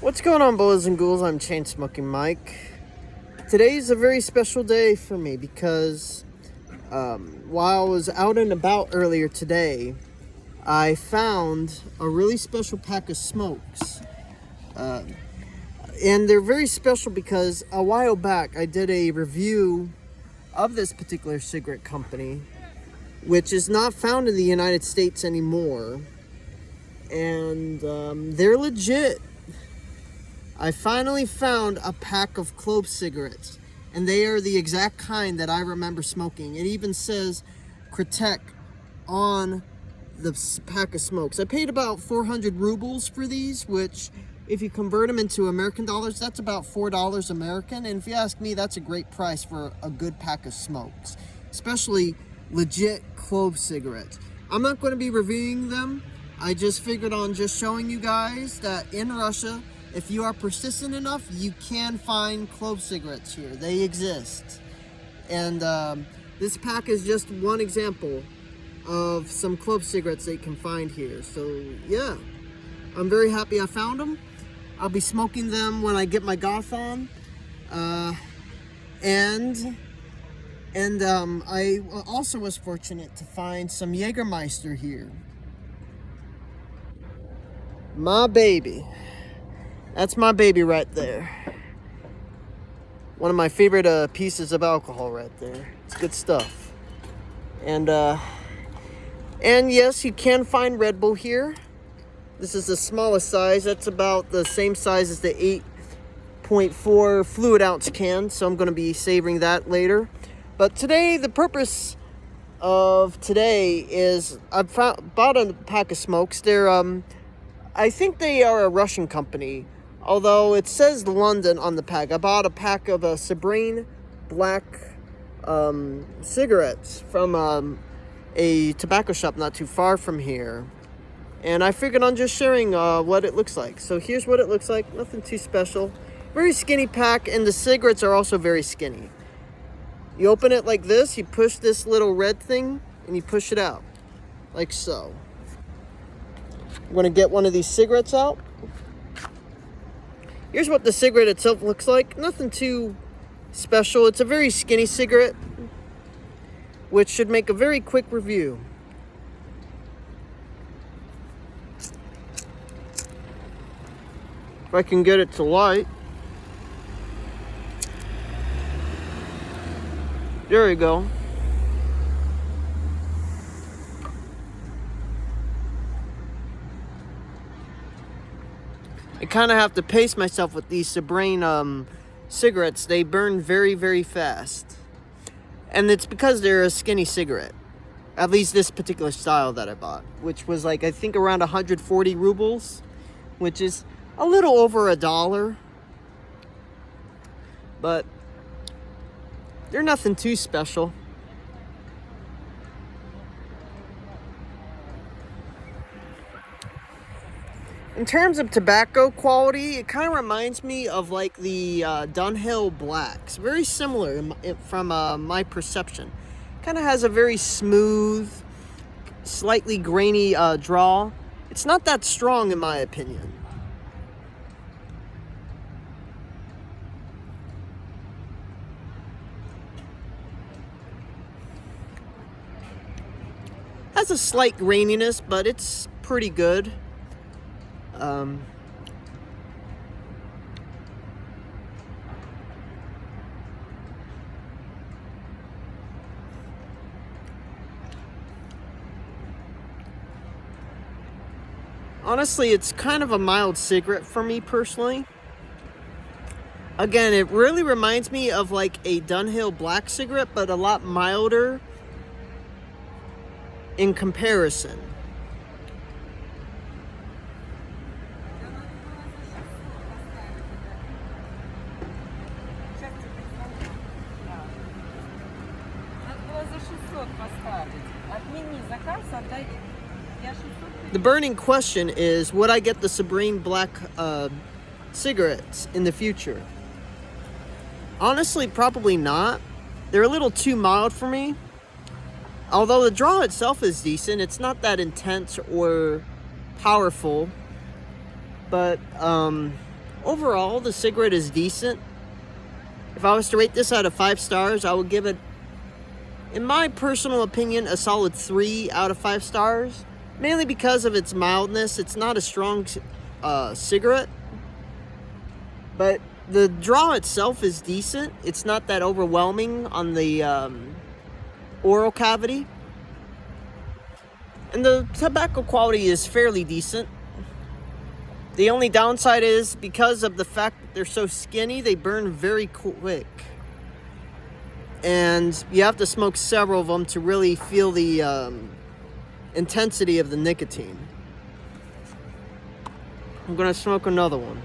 What's going on, boys and ghouls? I'm Chain Smoking Mike. Today's a very special day for me because while I was out and about earlier today, I found a really special pack of smokes. And they're very special because a while back I did a review of this particular cigarette company, which is not found in the United States anymore. And they're legit. I finally found a pack of clove cigarettes, and they are the exact kind that I remember smoking. It even says Kritek on the pack of smokes. I paid about 400 rubles for these, which if you convert them into American dollars, that's about $4 American. And if you ask me, that's a great price for a good pack of smokes, especially legit clove cigarettes. I'm not going to be reviewing them. I just figured on just showing you guys that in Russia, if you are persistent enough, you can find clove cigarettes here. They exist. And this pack is just one example of some clove cigarettes they can find here. So yeah, I'm very happy I found them. I'll be smoking them when I get my goth on. And I also was fortunate to find some Jägermeister here. My baby. That's my baby right there. One of my favorite pieces of alcohol right there. It's good stuff. And yes, you can find Red Bull here. This is the smallest size. That's about the same size as the 8.4 fluid ounce can. So I'm going to be savoring that later. But today, the purpose of today is I bought a pack of smokes. They're I think they are a Russian company. Although it says London on the pack. I bought a pack of Sobraine Black cigarettes from a tobacco shop not too far from here. And I figured on just sharing what it looks like. So here's what it looks like. Nothing too special. Very skinny pack, and the cigarettes are also very skinny. You open it like this. You push this little red thing, and you push it out. Like so. I'm going to get one of these cigarettes out. Here's what the cigarette itself looks like. Nothing too special. It's a very skinny cigarette, which should make a very quick review. If I can get it to light. There we go. I kind of have to pace myself with these Sobraine cigarettes. They burn very, very fast. And it's because they're a skinny cigarette. At least this particular style that I bought. Which was like, I think around 140 rubles. Which is a little over $1. But they're nothing too special. In terms of tobacco quality, it kind of reminds me of like the Dunhill Blacks. Very similar from my perception. Kind of has a very smooth, slightly grainy draw. It's not that strong in my opinion. Has a slight graininess, but it's pretty good. Honestly, it's kind of a mild cigarette for me personally. Again, it really reminds me of like a Dunhill Black cigarette, but a lot milder in comparison. The burning question is, would I get the Sobraine Black cigarettes in the future? Honestly, probably not. They're a little too mild for me. Although the draw itself is decent, it's not that intense or powerful. But overall, the cigarette is decent. If I was to rate this out of 5 stars, I would give it, in my personal opinion, a solid 3 out of 5 stars. Mainly because of its mildness. It's not a strong cigarette. But the draw itself is decent. It's not that overwhelming on the oral cavity. And the tobacco quality is fairly decent. The only downside is because of the fact that they're so skinny, they burn very quick. And you have to smoke several of them to really feel the intensity of the nicotine. I'm gonna smoke another one.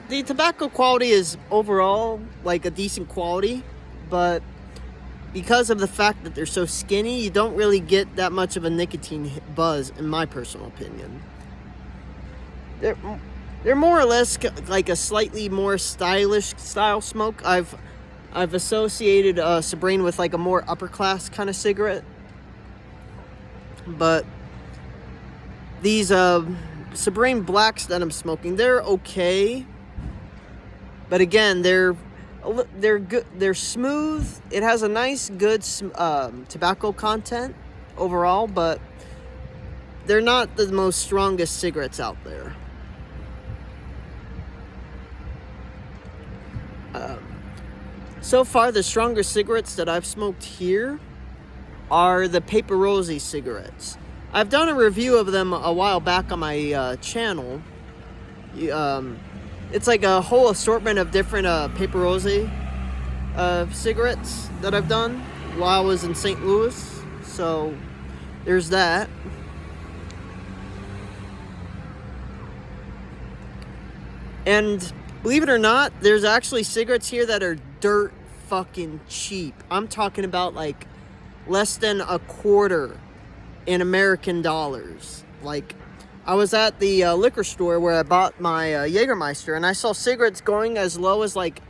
The tobacco quality is overall like a decent quality, but because of the fact that they're so skinny, you don't really get that much of a nicotine buzz, in my personal opinion. They're more or less like a slightly more stylish style smoke. I've associated Sobraine with like a more upper class kind of cigarette, but these Sobraine Blacks that I'm smoking, they're okay. But again, they're good. They're smooth. It has a nice, good tobacco content overall, but they're not the most strongest cigarettes out there. So far, the strongest cigarettes that I've smoked here are the Paper Rosy cigarettes. I've done a review of them a while back on my channel. It's like a whole assortment of different Paper Rosy cigarettes that I've done while I was in St. Louis. So there's that. And believe it or not, there's actually cigarettes here that are dirt fucking cheap. I'm talking about like less than a quarter in American dollars. Like, I was at the liquor store where I bought my Jägermeister, and I saw cigarettes going as low as like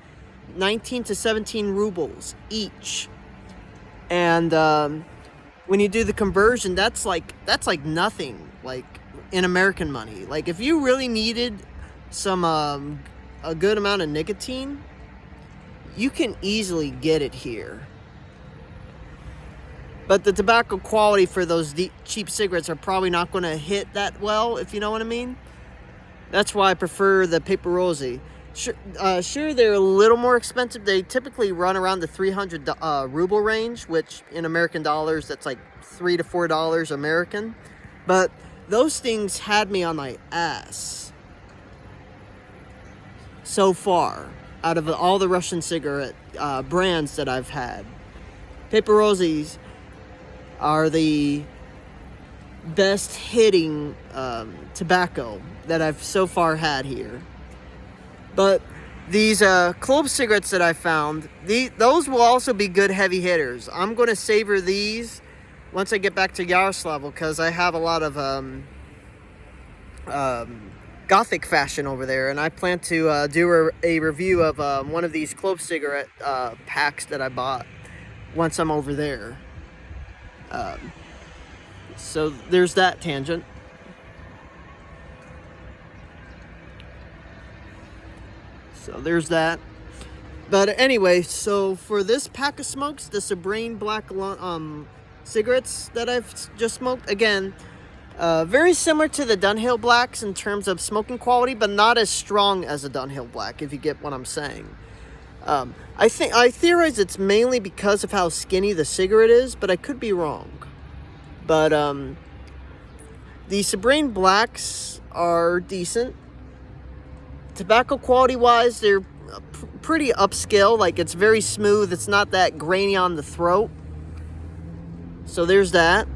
19 to 17 rubles each. And when you do the conversion, that's like nothing, like in American money. Like, if you really needed some a good amount of nicotine, you can easily get it here. But the tobacco quality for those cheap cigarettes are probably not going to hit that well, if you know what I mean. That's why I prefer the Paper Rosy. Sure, they're a little more expensive. They typically run around the 300 ruble range, which in American dollars, that's like $3 to $4 American. But those things had me on my ass so far out of all the Russian cigarette brands that I've had. Paper Rosys are the best hitting tobacco that I've so far had here. But these clove cigarettes that I found, those will also be good heavy hitters. I'm going to savor these once I get back to Yaroslavl, because I have a lot of gothic fashion over there, and I plan to do a review of one of these clove cigarette packs that I bought once I'm over there. So there's that tangent. So there's that. But anyway, so for this pack of smokes, the Sobraine Black cigarettes that I've just smoked, again, very similar to the Dunhill Blacks in terms of smoking quality, but not as strong as a Dunhill Black, if you get what I'm saying. I theorize it's mainly because of how skinny the cigarette is, but I could be wrong. But the Sobraine Blacks are decent. Tobacco quality wise, they're pretty upscale. Like, it's very smooth. It's not that grainy on the throat. So there's that.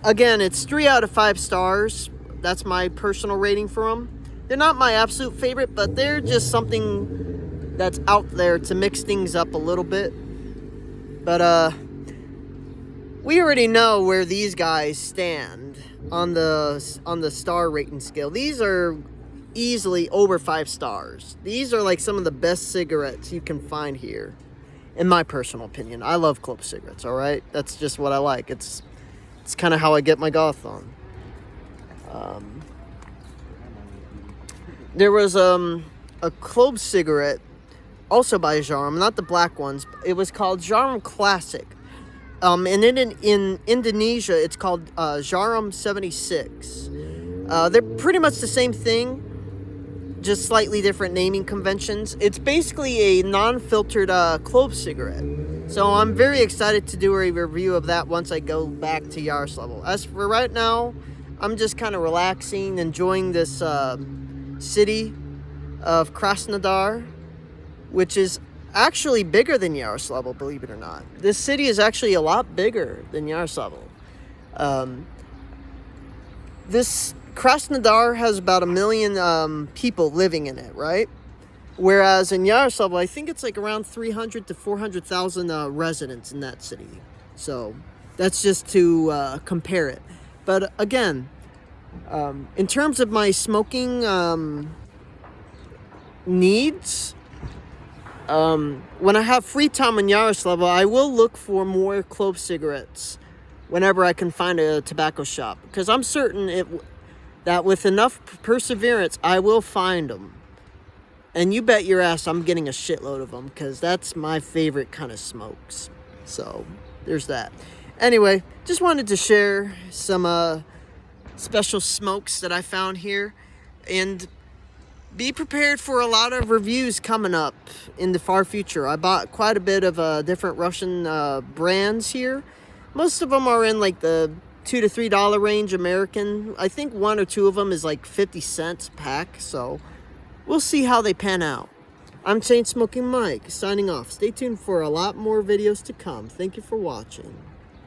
Again, it's 3 out of 5 stars. That's my personal rating for them. They're not my absolute favorite, but they're just something that's out there to mix things up a little bit. But we already know where these guys stand on the star rating scale. These are easily over 5 stars. These are like some of the best cigarettes you can find here, in my personal opinion. I love club cigarettes, all right? That's just what I like. It's kind of how I get my goth on. There was a club cigarette also by Jarum, not the black ones. It was called Jarum Classic. And in Indonesia, it's called Jarum 76. They're pretty much the same thing, just slightly different naming conventions. It's basically a non-filtered clove cigarette. So I'm very excited to do a review of that once I go back to Yaroslavl. As for right now, I'm just kind of relaxing, enjoying this city of Krasnodar, which is actually bigger than Yaroslavl, believe it or not. This city is actually a lot bigger than Yaroslavl. This Krasnodar has about 1 million people living in it, right? Whereas in Yaroslavl, I think it's like around 300 to 400,000 residents in that city. So that's just to compare it. But again, in terms of my smoking needs, when I have free time in Yaroslavl, I will look for more clove cigarettes whenever I can find a tobacco shop, because I'm certain that with enough perseverance, I will find them. And you bet your ass I'm getting a shitload of them, because that's my favorite kind of smokes. So there's that. Anyway, just wanted to share some special smokes that I found here, and be prepared for a lot of reviews coming up in the far future. I bought quite a bit of different Russian brands here. Most of them are in like the $2 to $3 range American. I think 1 or 2 of them is like 50 cents a pack. So we'll see how they pan out. I'm Chain Smoking Mike, signing off. Stay tuned for a lot more videos to come. Thank you for watching.